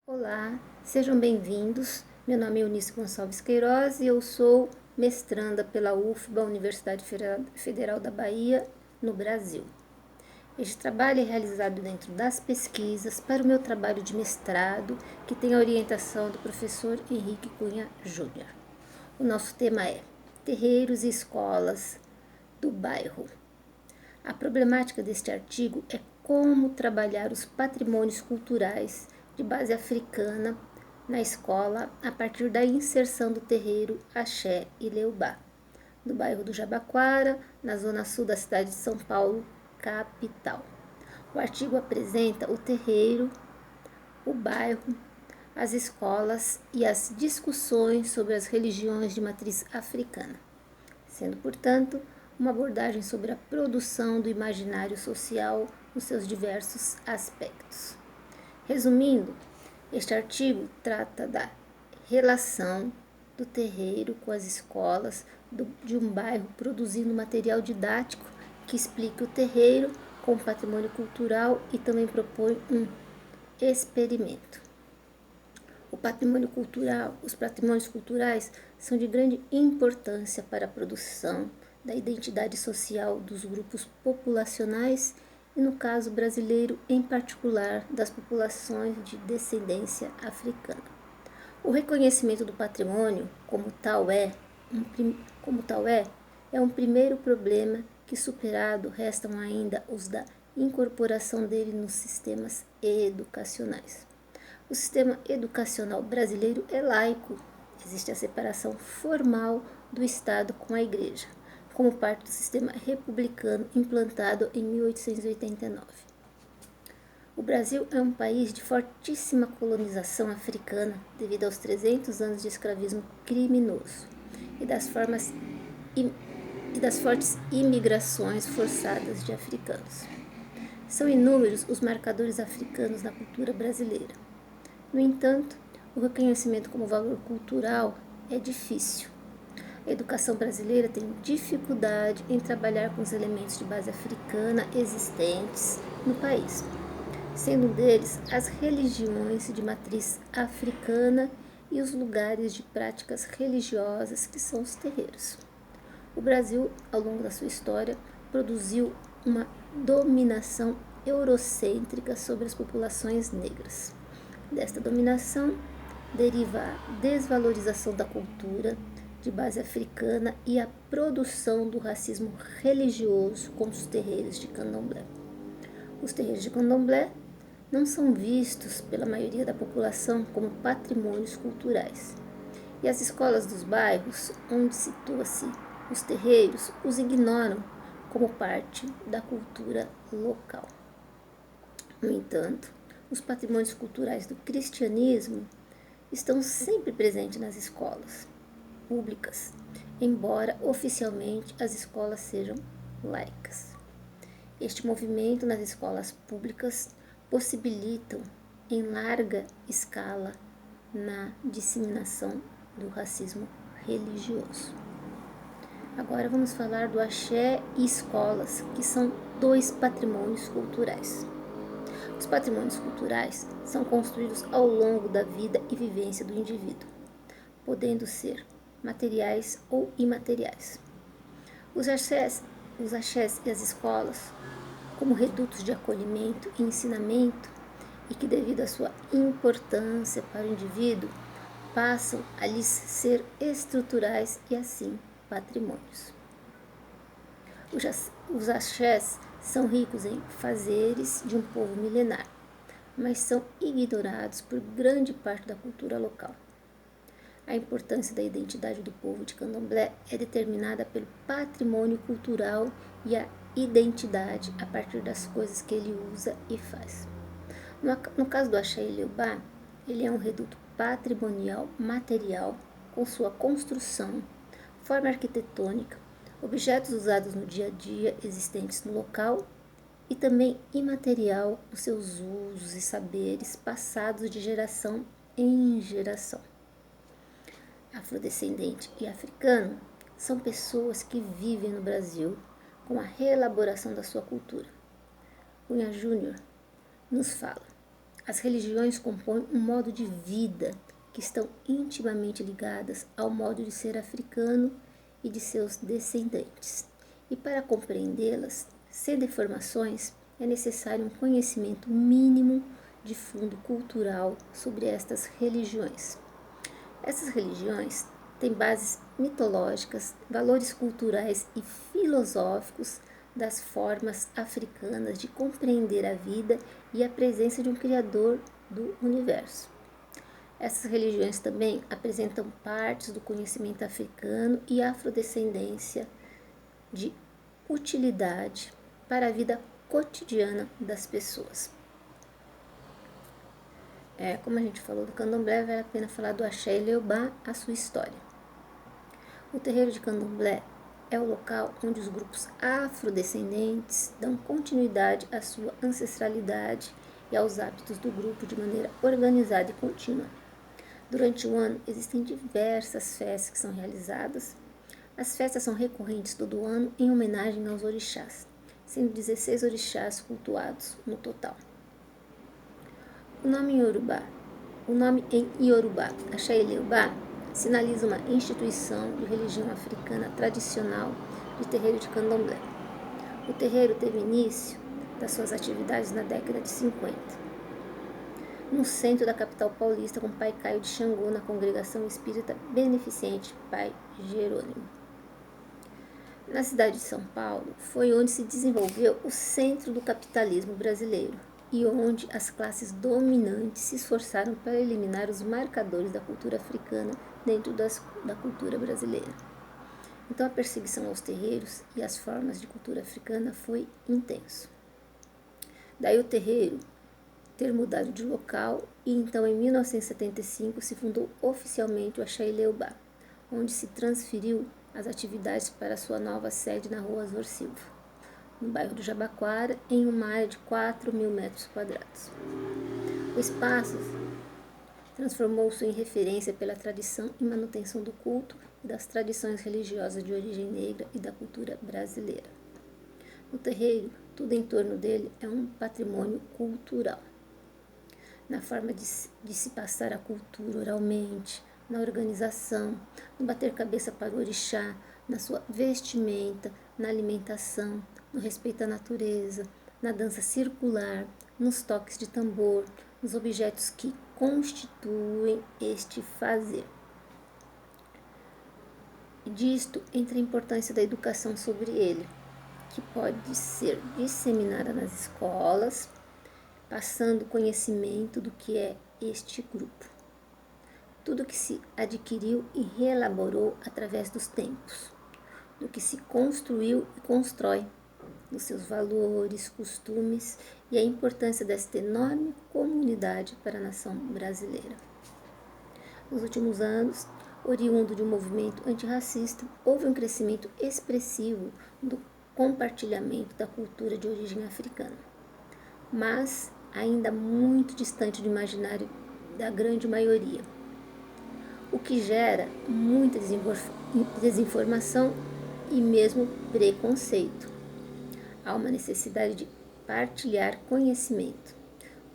Olá, sejam bem-vindos. Meu nome é Eunice Gonçalves Queiroz e eu sou mestranda pela UFBA, Universidade Federal da Bahia, no Brasil. Este trabalho é realizado dentro das pesquisas para o meu trabalho de mestrado, que tem a orientação do professor Henrique Cunha Júnior. O nosso tema é Terreiros e Escolas do Bairro. A problemática deste artigo é como trabalhar os patrimônios culturais de base africana na escola a partir da inserção do terreiro Axé e Leubá, no bairro do Jabaquara, na zona sul da cidade de São Paulo, capital. O artigo apresenta o terreiro, o bairro, as escolas e as discussões sobre as religiões de matriz africana, sendo, portanto, uma abordagem sobre a produção do imaginário social nos seus diversos aspectos. Resumindo, este artigo trata da relação do terreiro com as escolas de um bairro, produzindo material didático que explique o terreiro com o patrimônio cultural e também propõe um experimento. O patrimônio cultural, os patrimônios culturais são de grande importância para a produção da identidade social dos grupos populacionais e, no caso brasileiro, em particular, das populações de descendência africana. O reconhecimento do patrimônio como tal é um primeiro problema que, superado, restam ainda os da incorporação dele nos sistemas educacionais. O sistema educacional brasileiro é laico. Existe a separação formal do Estado com a Igreja, como parte do sistema republicano implantado em 1889. O Brasil é um país de fortíssima colonização africana devido aos 300 anos de escravismo criminoso e das fortes imigrações forçadas de africanos. São inúmeros os marcadores africanos na cultura brasileira. No entanto, o reconhecimento como valor cultural é difícil. A educação brasileira tem dificuldade em trabalhar com os elementos de base africana existentes no país, sendo um deles as religiões de matriz africana e os lugares de práticas religiosas que são os terreiros. O Brasil, ao longo da sua história, produziu uma dominação eurocêntrica sobre as populações negras. Desta dominação deriva a desvalorização da cultura de base africana e a produção do racismo religioso com os terreiros de candomblé. Os terreiros de candomblé não são vistos pela maioria da população como patrimônios culturais. E as escolas dos bairros, onde situa-se os terreiros, os ignoram como parte da cultura local. No entanto, os patrimônios culturais do cristianismo estão sempre presentes nas escolas públicas, embora oficialmente as escolas sejam laicas. Este movimento nas escolas públicas possibilitam em larga escala na disseminação do racismo religioso. Agora vamos falar do axé e escolas, que são dois patrimônios culturais. Os patrimônios culturais são construídos ao longo da vida e vivência do indivíduo, podendo ser materiais ou imateriais. Os axés e as escolas, como redutos de acolhimento e ensinamento, e que, devido à sua importância para o indivíduo, passam a lhes ser estruturais e, assim, patrimônios. Os axés são ricos em fazeres de um povo milenar, mas são ignorados por grande parte da cultura local. A importância da identidade do povo de candomblé é determinada pelo patrimônio cultural e a identidade a partir das coisas que ele usa e faz. No caso do axé e leubá, ele é um reduto patrimonial material com sua construção, forma arquitetônica, objetos usados no dia a dia existentes no local e também imaterial os seus usos e saberes passados de geração em geração. Afrodescendente e africano são pessoas que vivem no Brasil com a reelaboração da sua cultura. Cunha Júnior nos fala: As religiões compõem um modo de vida que estão intimamente ligadas ao modo de ser africano e de seus descendentes. E para compreendê-las, sem deformações, é necessário um conhecimento mínimo de fundo cultural sobre estas religiões. Essas religiões têm bases mitológicas, valores culturais e filosóficos das formas africanas de compreender a vida e a presença de um Criador do universo. Essas religiões também apresentam partes do conhecimento africano e afrodescendência de utilidade para a vida cotidiana das pessoas. Como a gente falou do candomblé, vale a pena falar do axé e leobá, a sua história. O terreiro de candomblé é o local onde os grupos afrodescendentes dão continuidade à sua ancestralidade e aos hábitos do grupo de maneira organizada e contínua. Durante o ano, existem diversas festas que são realizadas. As festas são recorrentes todo ano em homenagem aos orixás, sendo 16 orixás cultuados no total. O nome em Yorubá, Axé e Leobá, sinaliza uma instituição de religião africana tradicional de terreiro de candomblé. O terreiro teve início das suas atividades na década de 50, no centro da capital paulista, com Pai Caio de Xangô, na congregação espírita beneficente Pai Jerônimo. Na cidade de São Paulo, foi onde se desenvolveu o centro do capitalismo brasileiro e onde as classes dominantes se esforçaram para eliminar os marcadores da cultura africana dentro da cultura brasileira. Então a perseguição aos terreiros e às formas de cultura africana foi intenso. Daí o terreiro ter mudado de local e então em 1975 se fundou oficialmente o Axé e Leobá, onde se transferiu as atividades para sua nova sede na rua Azor Silva, no bairro do Jabaquara, em uma área de 4.000 metros quadrados. O espaço transformou-se em referência pela tradição e manutenção do culto e das tradições religiosas de origem negra e da cultura brasileira. No terreiro, tudo em torno dele é um patrimônio cultural. Na forma de se passar a cultura oralmente, na organização, no bater cabeça para o orixá, na sua vestimenta, na alimentação, no respeito à natureza, na dança circular, nos toques de tambor, nos objetos que constituem este fazer. E disto entra a importância da educação sobre ele, que pode ser disseminada nas escolas, passando conhecimento do que é este grupo. Tudo que se adquiriu e reelaborou através dos tempos, do que se construiu e constrói, dos seus valores, costumes e a importância desta enorme comunidade para a nação brasileira. Nos últimos anos, oriundo de um movimento antirracista, houve um crescimento expressivo do compartilhamento da cultura de origem africana, mas ainda muito distante do imaginário da grande maioria, o que gera muita desinformação e mesmo preconceito. Há uma necessidade de partilhar conhecimento,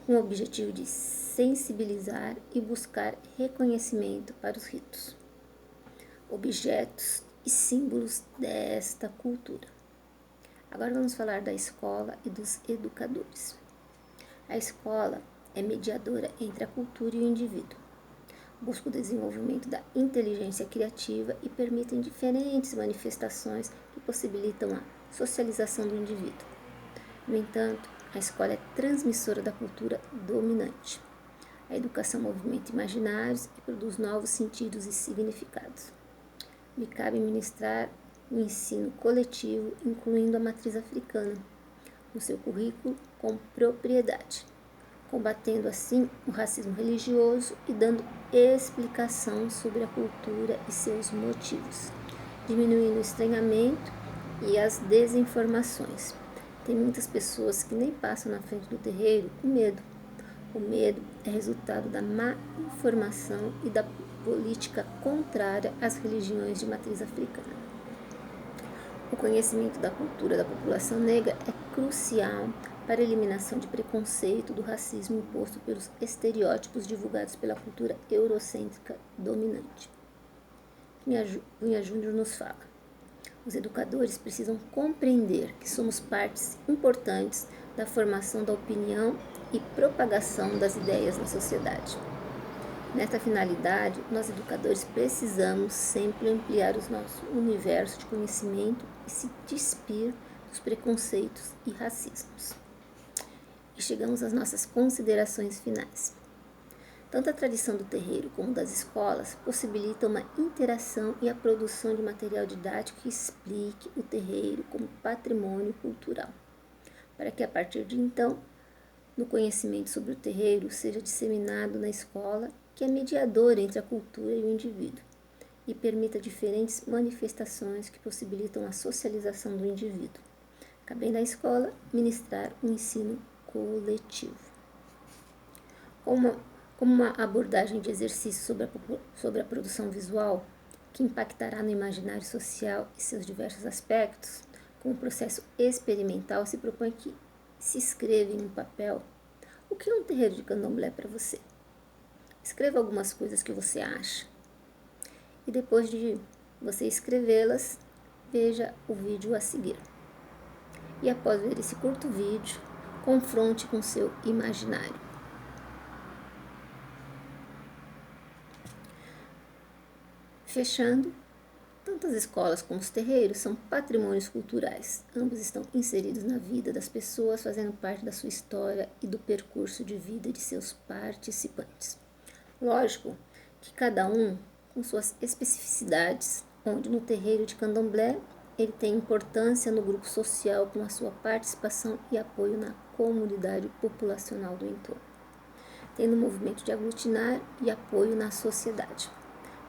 com o objetivo de sensibilizar e buscar reconhecimento para os ritos, objetos e símbolos desta cultura. Agora vamos falar da escola e dos educadores. A escola é mediadora entre a cultura e o indivíduo. Busca o desenvolvimento da inteligência criativa e permitem diferentes manifestações que possibilitam a socialização do indivíduo. No entanto, a escola é transmissora da cultura dominante. A educação movimenta imaginários e produz novos sentidos e significados. Me cabe ministrar o ensino coletivo, incluindo a matriz africana, no seu currículo com propriedade, combatendo assim o racismo religioso e dando explicação sobre a cultura e seus motivos, diminuindo o estranhamento e as desinformações. Tem muitas pessoas que nem passam na frente do terreiro com medo. O medo é resultado da má informação e da política contrária às religiões de matriz africana. O conhecimento da cultura da população negra é crucial para a eliminação de preconceito do racismo imposto pelos estereótipos divulgados pela cultura eurocêntrica dominante. Cunha Júnior nos fala: os educadores precisam compreender que somos partes importantes da formação da opinião e propagação das ideias na sociedade. Nesta finalidade, nós educadores precisamos sempre ampliar o nosso universo de conhecimento e se despir dos preconceitos e racismos. E chegamos às nossas considerações finais. Tanto a tradição do terreiro como das escolas possibilitam uma interação e a produção de material didático que explique o terreiro como patrimônio cultural, para que a partir de então, no conhecimento sobre o terreiro seja disseminado na escola, que é mediadora entre a cultura e o indivíduo, e permita diferentes manifestações que possibilitam a socialização do indivíduo, cabendo à escola ministrar um ensino coletivo. Como uma abordagem de exercício sobre a produção visual, que impactará no imaginário social e seus diversos aspectos, como processo experimental, se propõe que se escreva em um papel o que é um terreiro de candomblé para você. Escreva algumas coisas que você acha. E depois de você escrevê-las, veja o vídeo a seguir. E após ver esse curto vídeo, confronte com seu imaginário. Fechando, tanto as escolas como os terreiros são patrimônios culturais. Ambos estão inseridos na vida das pessoas, fazendo parte da sua história e do percurso de vida de seus participantes. Lógico que cada um com suas especificidades, onde no terreiro de candomblé ele tem importância no grupo social com a sua participação e apoio na comunidade populacional do entorno, tendo um movimento de aglutinar e apoio na sociedade,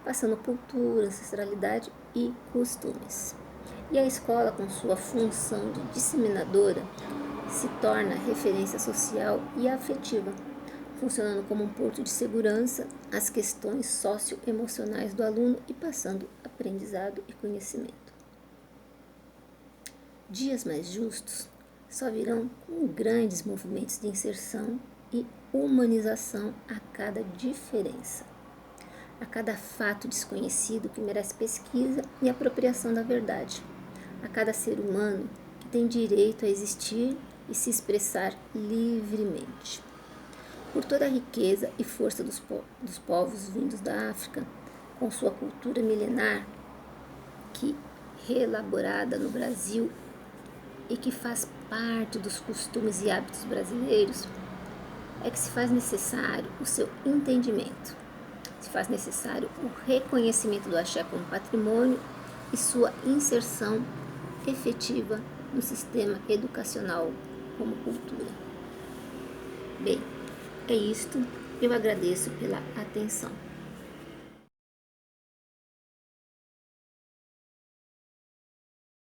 passando cultura, ancestralidade e costumes. E a escola, com sua função de disseminadora, se torna referência social e afetiva, funcionando como um porto de segurança às questões socioemocionais do aluno e passando aprendizado e conhecimento. Dias mais justos só virão com grandes movimentos de inserção e humanização a cada diferença, a cada fato desconhecido que merece pesquisa e apropriação da verdade, a cada ser humano que tem direito a existir e se expressar livremente. Por toda a riqueza e força dos povos vindos da África, com sua cultura milenar, que reelaborada no Brasil e que faz parte dos costumes e hábitos brasileiros, é que se faz necessário o seu entendimento, se faz necessário o reconhecimento do axé como patrimônio e sua inserção efetiva no sistema educacional como cultura. Bem, é isto. Eu agradeço pela atenção.